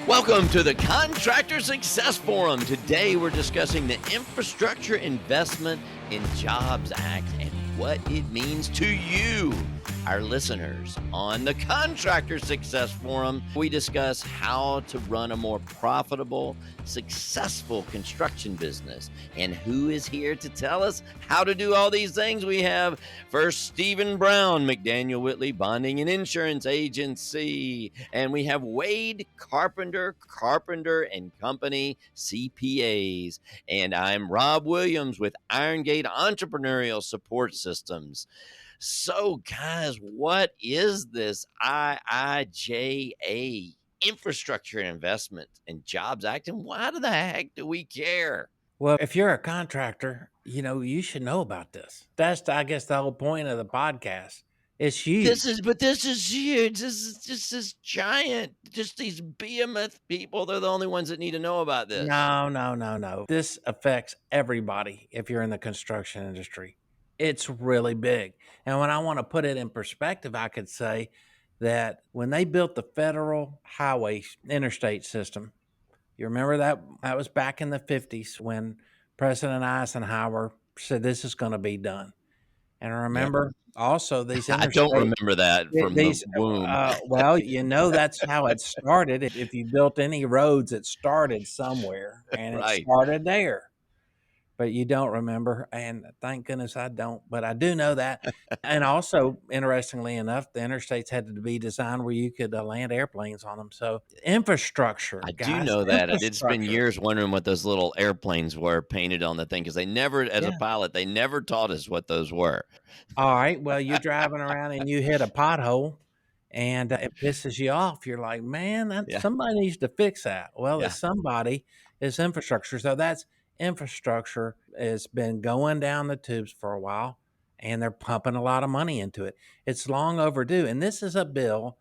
Welcome to the Contractor Success Forum. Today we're discussing the Infrastructure Investment in Jobs Act and what it means to you, our listeners. On the Contractor Success Forum, we discuss how to run a more profitable, successful construction business. And who is here to tell us how to do all these things? We have first Stephen Brown, McDaniel Whitley Bonding and Insurance Agency. And we have Wade Carpenter and Company CPAs. And I'm Rob Williams with Iron Gate Entrepreneurial Support Systems. So, guys, what is this IIJA, Infrastructure Investment and Jobs Act, and why the heck do we care? Well, if you're a contractor, you should know about this. That's, I guess, the whole point of the podcast. It's huge. This is huge. This is just this giant, just these behemoth people. They're the only ones that need to know about this. No. This affects everybody if you're in the construction industry. It's really big. And when I want to put it in perspective, I could say that when they built the federal highway interstate system, you remember that was back in the 50s when President Eisenhower said this is going to be done. And I remember also these I don't remember that from the womb. well, that's how it started. If you built any roads, it started somewhere, and Right. it started there. But you don't remember, and thank goodness I don't. But I do know that. And also, interestingly enough, the interstates had to be designed where you could land airplanes on them. So infrastructure, I guys, do know that. I did spend infrastructure. years wondering what those little airplanes were painted on the thing because they never, as a Yeah. pilot, they never taught us what those were. All right. Well, you're driving around and you hit a pothole and it pisses you off. You're like, man, Yeah. somebody needs to fix that. Well, Yeah. the somebody is infrastructure. So that's infrastructure has been going down the tubes for a while and they're pumping a lot of money into it. It's long overdue. And this is a bill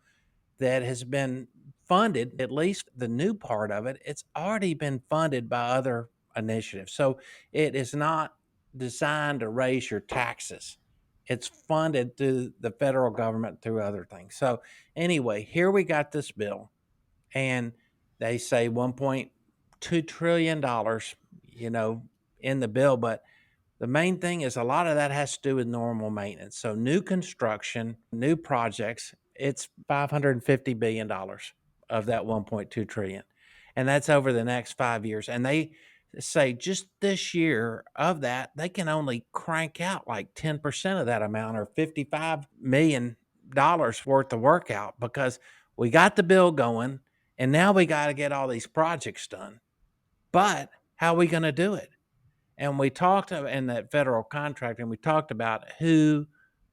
that has been funded, at least the new part of it, it's already been funded by other initiatives. So it is not designed to raise your taxes. It's funded through the federal government through other things. So anyway, here we got this bill, and they say $1.2 trillion, in the bill. But the main thing is a lot of that has to do with normal maintenance. So new construction, new projects, it's $550 billion of that 1.2 trillion. And that's over the next 5 years. And they say just this year of that, they can only crank out like 10% of that amount or $55 million worth of work out because we got the bill going and now we got to get all these projects done. But how are we going to do it? And we talked in that federal contract, and we talked about who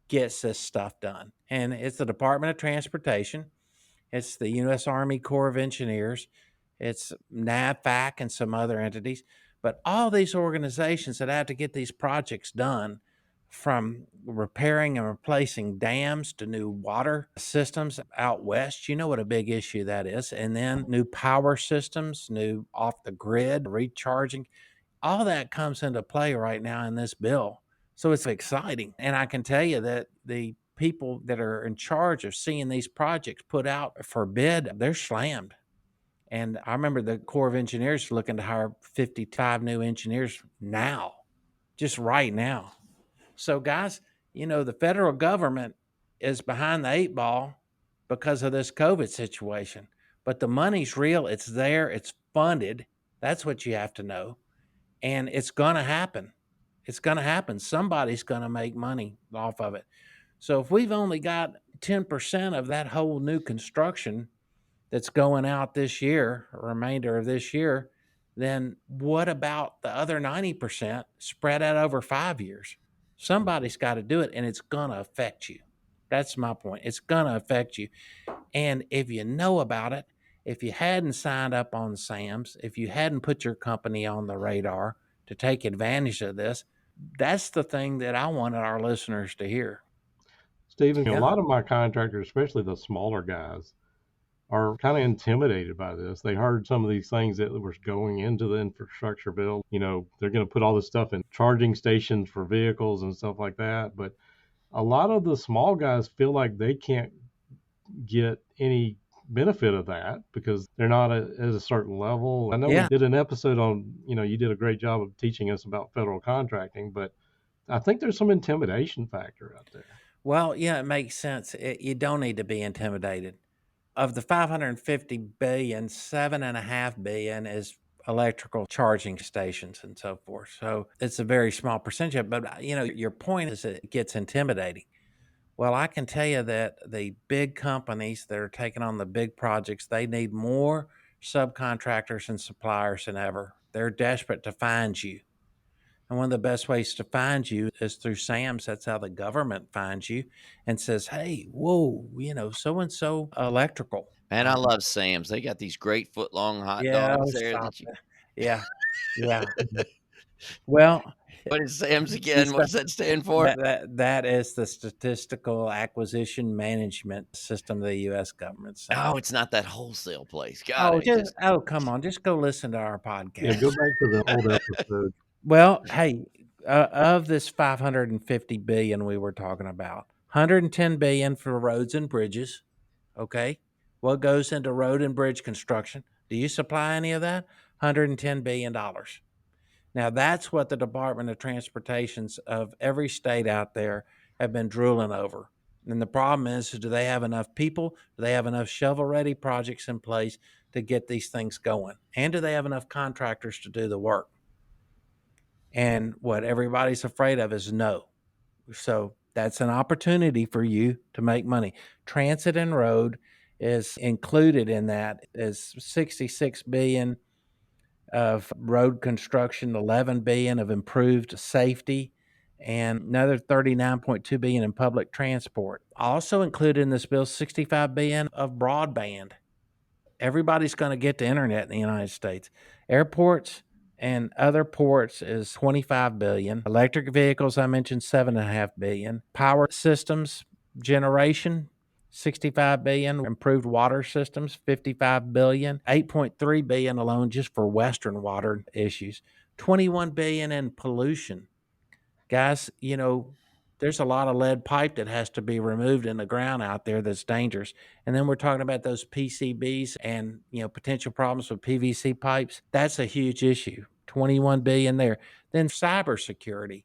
gets this stuff done. And it's the Department of Transportation, it's the U.S. Army Corps of Engineers, it's NAVFAC and some other entities. But all these organizations that have to get these projects done, from repairing and replacing dams to new water systems out west, you know what a big issue that is. And then new power systems, new off the grid recharging. All that comes into play right now in this bill. So it's exciting. And I can tell you that the people that are in charge of seeing these projects put out for bid, they're slammed. And I remember the Corps of Engineers looking to hire 55 new engineers now, just right now. So, guys, the federal government is behind the eight ball because of this COVID situation. But the money's real. It's there. It's funded. That's what you have to know. And it's going to happen. It's going to happen. Somebody's going to make money off of it. So if we've only got 10% of that whole new construction that's going out this year, remainder of this year, then what about the other 90% spread out over 5 years? Somebody's got to do it, and it's going to affect you. That's my point. It's going to affect you. And if you know about it, if you hadn't signed up on SAMs, if you hadn't put your company on the radar to take advantage of this, that's the thing that I wanted our listeners to hear. Stephen, Yeah. a lot of my contractors, especially the smaller guys, are kind of intimidated by this. They heard some of these things that were going into the infrastructure bill. They're going to put all this stuff in charging stations for vehicles and stuff like that. But a lot of the small guys feel like they can't get any benefit of that because they're not at a certain level. I know we Yeah. did an episode on, you did a great job of teaching us about federal contracting, but I think there's some intimidation factor out there. Well, yeah, it makes sense. You don't need to be intimidated. Of the 550 billion, 7.5 billion is electrical charging stations and so forth. So it's a very small percentage. But your point is it gets intimidating. Well, I can tell you that the big companies that are taking on the big projects, they need more subcontractors and suppliers than ever. They're desperate to find you. And one of the best ways to find you is through SAMs. That's how the government finds you and says, hey, whoa, so and so electrical. Man, I love Sam's. They got these great foot-long hot Yeah, dogs there stop that you that. Yeah, yeah. Well, what is Sam's again? it's What does that stand for? that is the Statistical Acquisition Management System of the U.S. government, Sam. Oh, it's not that wholesale place. Got it. Just Come on, just go listen to our Yeah, podcast. go back to the old episode. Well, hey, of this 550 billion we were talking about, 110 billion for roads and bridges. Okay, what goes into road and bridge construction? Do you supply any of that? $110 billion. Now, that's what the Department of Transportations of every state out there have been drooling over. And the problem is, do they have enough people? Do they have enough shovel-ready projects in place to get these things going? And do they have enough contractors to do the work? And what everybody's afraid of is no. So that's an opportunity for you to make money. Transit and road is included in that is 66 billion of road construction, 11 billion of improved safety, and another 39.2 billion in public transport. Also included in this bill 65 billion of broadband. Everybody's going to get the internet in the United States. Airports and other ports is 25 billion. Electric vehicles, I mentioned 7.5 billion. Power systems generation, 65 billion. Improved water systems, 55 billion. 8.3 billion alone just for Western water issues. 21 billion in pollution. Guys, there's a lot of lead pipe that has to be removed in the ground out there that's dangerous. And then we're talking about those PCBs and, potential problems with PVC pipes. That's a huge issue. 21 billion there. Then cybersecurity,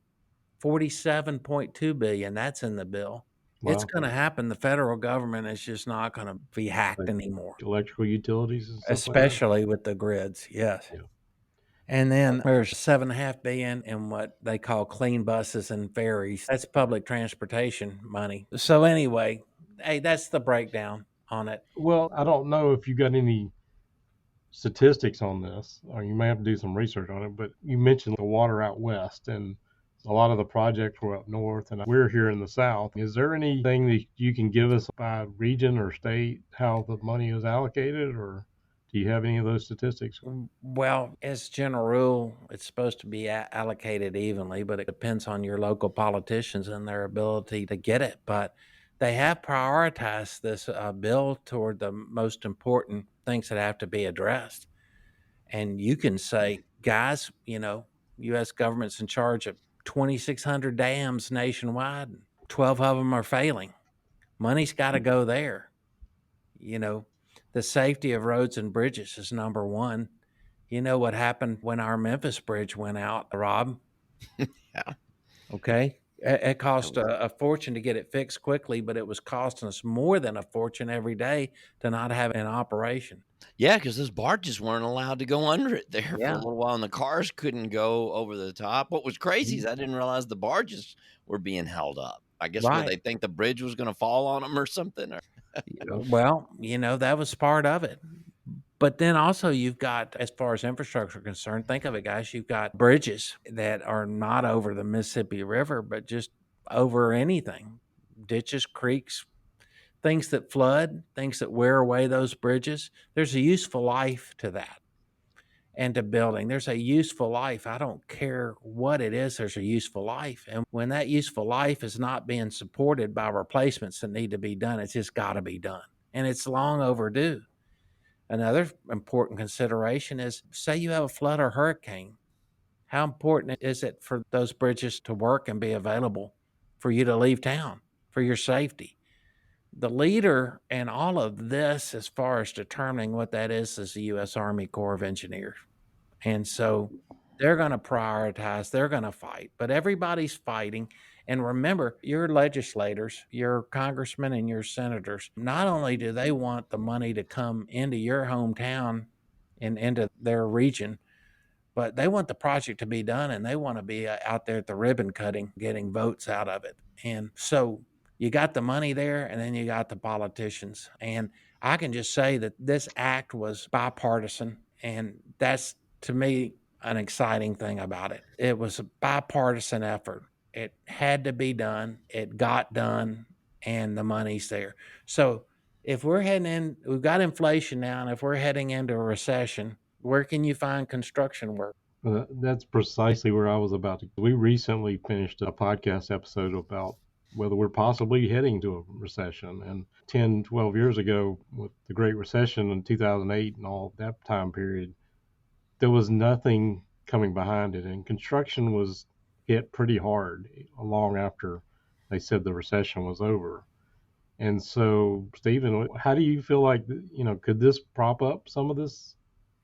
47.2 billion. That's in the bill. It's Wow. going to happen. The federal government is just not going to be hacked Like anymore, electrical utilities and stuff like that. especially with the grids. Yes. Yeah. And then there's 7.5 billion in what they call clean buses and ferries. That's public transportation money. So anyway, hey, that's the breakdown on it. Well, I don't know if you got any statistics on this, or you may have to do some research on it, but you mentioned the water out west, and a lot of the projects were up north, and we're here in the south. Is there anything that you can give us by region or state, how the money is allocated, or do you have any of those statistics? Well, as general rule, it's supposed to be allocated evenly, but it depends on your local politicians and their ability to get it. But they have prioritized this bill toward the most important things that have to be addressed. And you can say, guys, U.S. government's in charge of 2,600 dams nationwide, and 12 of them are failing. Money's got to go there. The safety of roads and bridges is number one. You know what happened when our Memphis bridge went out, Rob? Yeah. Okay. It cost a fortune to get it fixed quickly, but it was costing us more than a fortune every day to not have it in operation. Yeah, because those barges weren't allowed to go under it there for a Yeah. little while, and the cars couldn't go over the top. What was crazy is I didn't realize the barges were being held up. I guess what Right. they think the bridge was gonna fall on them or something, or Well, that was part of it. But then also you've got, as far as infrastructure concerned, think of it, guys, you've got bridges that are not over the Mississippi River, but just over anything, ditches, creeks, things that flood, things that wear away those bridges. There's a useful life to that and to building. There's a useful life. I don't care what it is, there's a useful life. And when that useful life is not being supported by replacements that need to be done, it's just got to be done. And it's long overdue. Another important consideration is, say you have a flood or hurricane, how important is it for those bridges to work and be available for you to leave town for your safety? the leader in all of this, as far as determining what that is the U.S. Army Corps of Engineers. And so they're going to prioritize, they're going to fight, but everybody's fighting. And remember, your legislators, your congressmen and your senators, not only do they want the money to come into your hometown and into their region, but they want the project to be done and they want to be out there at the ribbon cutting, getting votes out of it. And so you got the money there and then you got the politicians. And I can just say that this act was bipartisan. And that's, to me, an exciting thing about it. It was a bipartisan effort. It had to be done. It got done, and the money's there. So if we're heading in, we've got inflation now, and if we're heading into a recession, where can you find construction work? That's precisely where I was about to. We recently finished a podcast episode about whether we're possibly heading to a recession. And 10, 12 years ago, with the Great Recession in 2008 and all that time period, there was nothing coming behind it. And construction was hit pretty hard long after they said the recession was over. And so, Stephen, how do you feel like, could this prop up some of this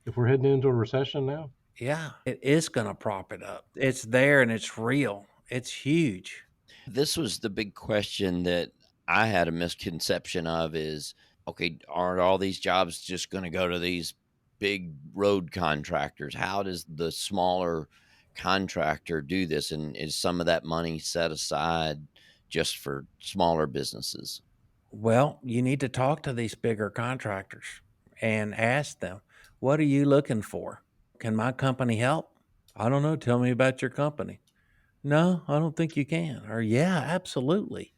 if we're heading into a recession now? Yeah, it is going to prop it up. It's there and it's real. It's huge. This was the big question that I had a misconception of is, okay, aren't all these jobs just going to go to these big road contractors? How does the smaller contractor do this? And is some of that money set aside just for smaller businesses? Well, you need to talk to these bigger contractors and ask them, what are you looking for? Can my company help? I don't know. Tell me about your company. No, I don't think you can. Or, yeah, absolutely.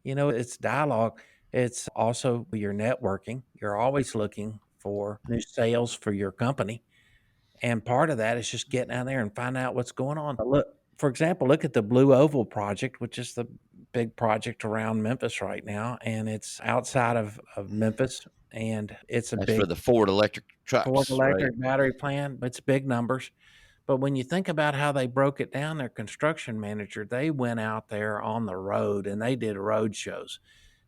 It's dialogue. It's also your networking. You're always looking for new sales for your company. And part of that is just getting out there and find out what's going on. Look, for example, look at the Blue Oval project, which is the big project around Memphis right now. And it's outside of Memphis. And it's a That's big for the Ford electric Ford trucks, right? electric battery plant. It's big numbers. But when you think about how they broke it down, their construction manager, they went out there on the road and they did road shows,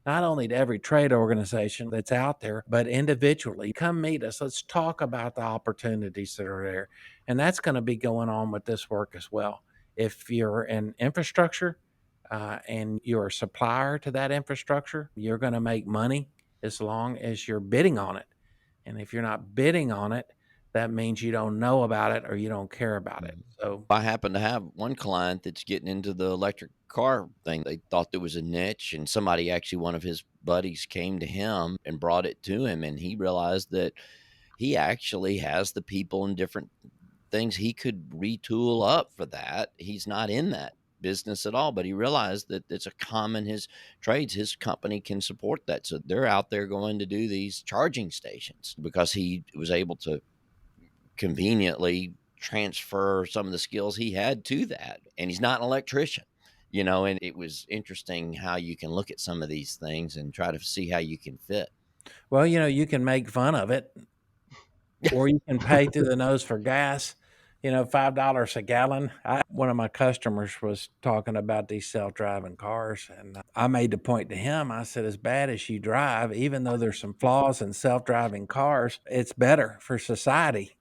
not only to every trade organization that's out there, but individually. Come meet us. Let's talk about the opportunities that are there. And that's going to be going on with this work as well. If you're in infrastructure and you're a supplier to that infrastructure, you're going to make money as long as you're bidding on it. And if you're not bidding on it, that means you don't know about it or you don't care about it. So I happen to have one client that's getting into the electric car thing. They thought there was a niche, and somebody, actually one of his buddies, came to him and brought it to him, and he realized that he actually has the people in different things he could retool up for that. He's not in that business at all, but he realized that it's a common, his trades, his company can support that. So they're out there going to do these charging stations because he was able to conveniently transfer some of the skills he had to that. And he's not an electrician, and it was interesting how you can look at some of these things and try to see how you can fit. well, you can make fun of it or you can pay through the nose for gas. $5 a gallon. One of my customers was talking about these self-driving cars, and I made the point to him. I said, as bad as you drive, even though there's some flaws in self-driving cars, it's better for society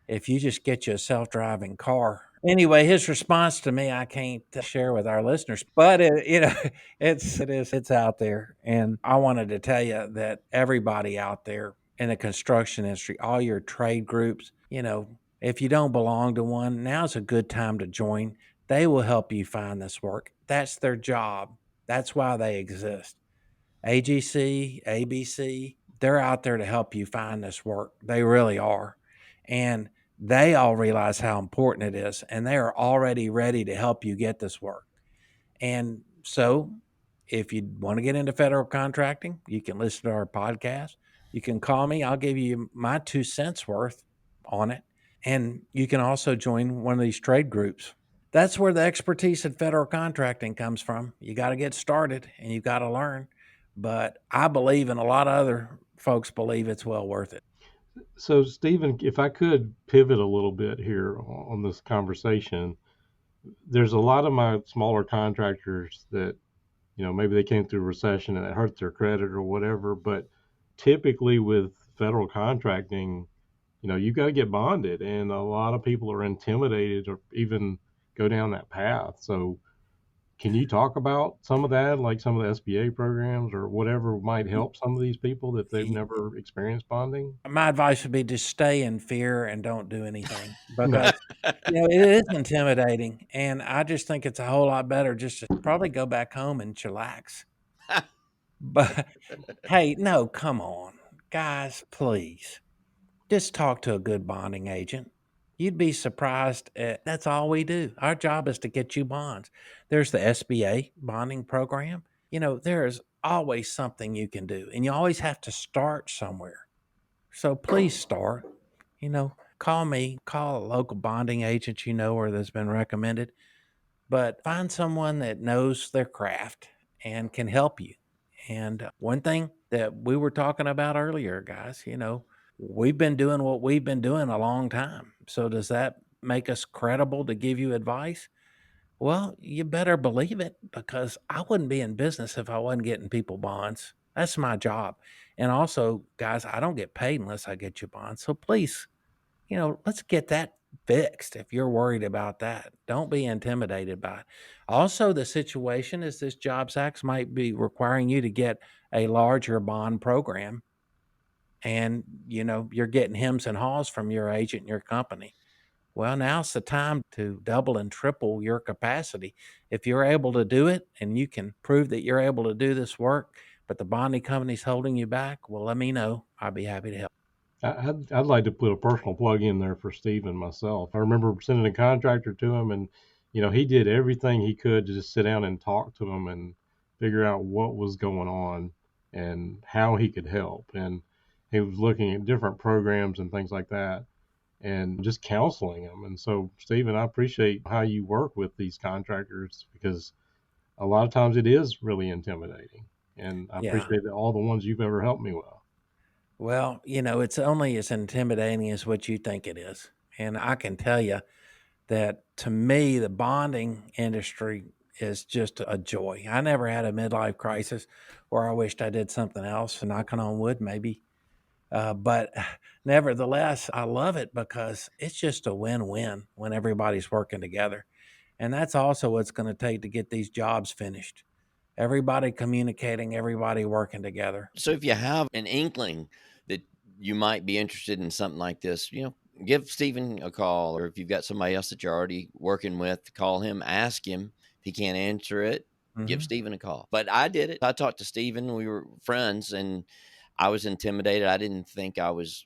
if you just get you a self-driving car. Anyway, his response to me, I can't share with our listeners, but it's out there. And I wanted to tell you that everybody out there in the construction industry, all your trade groups, if you don't belong to one, now's a good time to join. They will help you find this work. That's their job. That's why they exist. AGC, ABC, they're out there to help you find this work. They really are. And they all realize how important it is, and they are already ready to help you get this work. And so if you want to get into federal contracting, you can listen to our podcast. You can call me. I'll give you my 2 cents worth on it. And you can also join one of these trade groups. That's where the expertise in federal contracting comes from. You got to get started and you got to learn. But I believe, and a lot of other folks believe, it's well worth it. So, Stephen, if I could pivot a little bit here on this conversation, there's a lot of my smaller contractors that maybe they came through a recession and it hurt their credit or whatever. But typically with federal contracting, you got to get bonded, and a lot of people are intimidated or even go down that path. So can you talk about some of that, like some of the SBA programs or whatever might help some of these people that they've never experienced bonding? My advice would be just stay in fear and don't do anything No. because, it is intimidating, and I just think it's a whole lot better just to probably go back home and chillax. But, hey, no, come on. Guys, please. Just talk to a good bonding agent. You'd be surprised at that's all we do. Our job is to get you bonds. There's the SBA bonding program. There is always something you can do, and you always have to start somewhere. So please start. Call me, call a local bonding agent or that's been recommended, but find someone that knows their craft and can help you. And one thing that we were talking about earlier, guys, we've been doing what we've been doing a long time. So does that make us credible to give you advice? Well, you better believe it because I wouldn't be in business if I wasn't getting people bonds. That's my job. And also, guys, I don't get paid unless I get you bonds. So please, let's get that fixed if you're worried about that. Don't be intimidated by it. Also, the situation is this Jobs Act might be requiring you to get a larger bond program. And, you're getting hems and haws from your agent and your company. Well, now's the time to double and triple your capacity. If you're able to do it and you can prove that you're able to do this work, but the bonding company's holding you back, well, let me know. I'd be happy to help. I'd like to put a personal plug in there for Stephen myself. I remember sending a contractor to him, and he did everything he could to just sit down and talk to him and figure out what was going on and how he could help. And he was looking at different programs and things like that, and just counseling them. And so, Stephen, I appreciate how you work with these contractors because a lot of times it is really intimidating. And I Yeah. appreciate all the ones you've ever helped me with. Well, it's only as intimidating as what you think it is. And I can tell you that to me, the bonding industry is just a joy. I never had a midlife crisis where I wished I did something else, and knocking on wood, maybe. But nevertheless, I love it because it's just a win-win when everybody's working together. And that's also what it's going to take to get these jobs finished. Everybody communicating, everybody working together. So if you have an inkling that you might be interested in something like this, give Stephen a call, or if you've got somebody else that you're already working with, call him, ask him. If he can't answer it, give Mhm. Stephen a call. But I did it. I talked to Stephen. We were friends, and I was intimidated. I didn't think I was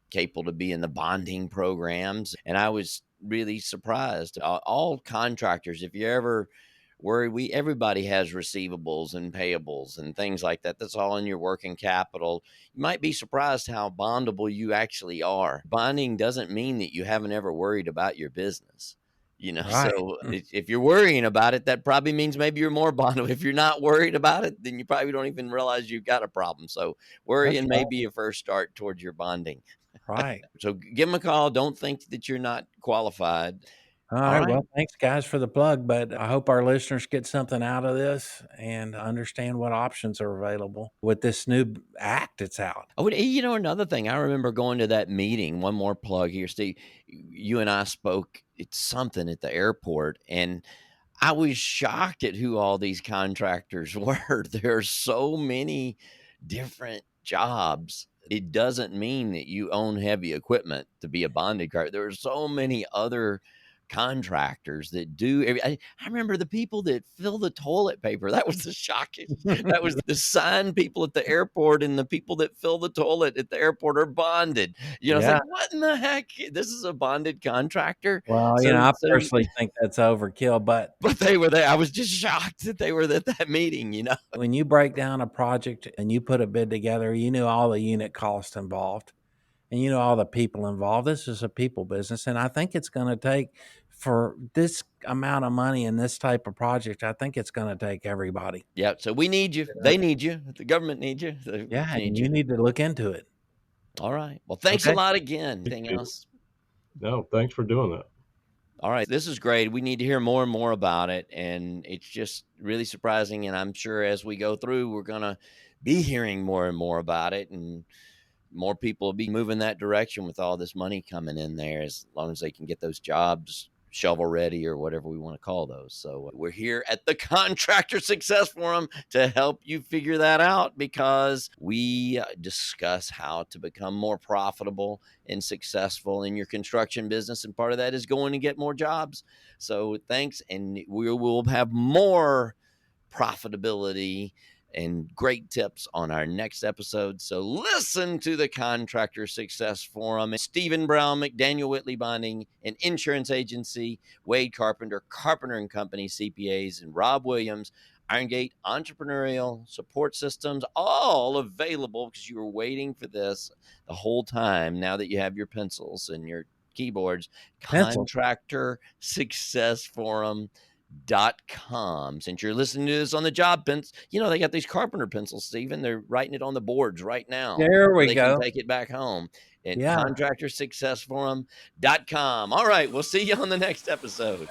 capable to be in the bonding programs, and I was really surprised. All contractors, if you ever worry, everybody has receivables and payables and things like that. That's all in your working capital. You might be surprised how bondable you actually are. Bonding doesn't mean that you haven't ever worried about your business. Right. So if you're worrying about it, that probably means maybe you're more bondable. If you're not worried about it, then you probably don't even realize you've got a problem. So That's worrying may right. be a first start towards your bonding. Right. So give them a call. Don't think that you're not qualified. All All right. right. Well, thanks, guys, for the plug. But I hope our listeners get something out of this and understand what options are available with this new act that's out. Oh, and another thing, I remember going to that meeting. One more plug here, Steve. You and I spoke. It's something at the airport, and I was shocked at who all these contractors were. There are so many different jobs. It doesn't mean that you own heavy equipment to be a bonded car. There are so many other contractors that do. I remember the people that fill the toilet paper. That was the shocking. That was the sign people at the airport, and the people that fill the toilet at the airport are bonded. It's Yeah. like, what in the heck? This is a bonded contractor. Well, So, I so personally think that's overkill, but but they were there. I was just shocked that they were at that meeting. when you break down a project and you put a bid together, you knew all the unit cost involved and you know all the people involved. This is a people business. And I think it's going to take for this amount of money in this type of project, I think it's going to take everybody. Yeah. So we need you. They need you. The government needs you. They Yeah, need and you you. need to look into it. All right. Well, thanks a Okay. lot again. Anything Thank you. else? No, thanks for doing that. All right, this is great. We need to hear more and more about it, and it's just really surprising. And I'm sure as we go through, we're gonna be hearing more and more about it, and more people will be moving that direction with all this money coming in there, as long as they can get those jobs shovel ready or whatever we want to call those. So we're here at the Contractor Success Forum to help you figure that out, because we discuss how to become more profitable and successful in your construction business, and part of that is going to get more jobs. So thanks, and we will have more profitability and great tips on our next episode. So listen to the Contractor Success Forum. Stephen Brown, McDaniel Whitley Bonding, an insurance agency, Wade Carpenter, Carpenter and Company CPAs, and Rob Williams, Iron Gate Entrepreneurial Support Systems, all available, because you were waiting for this the whole time. Now that you have your pencils and your keyboards, Pencils. Contractor Success Forum .com. Since you're listening to this on the job pens, they got these carpenter pencils, Stephen. They're writing it on the boards right now, There so we they can go. take it back home at Yeah. contractorsuccessforum.com. All right, we'll see you on the next episode.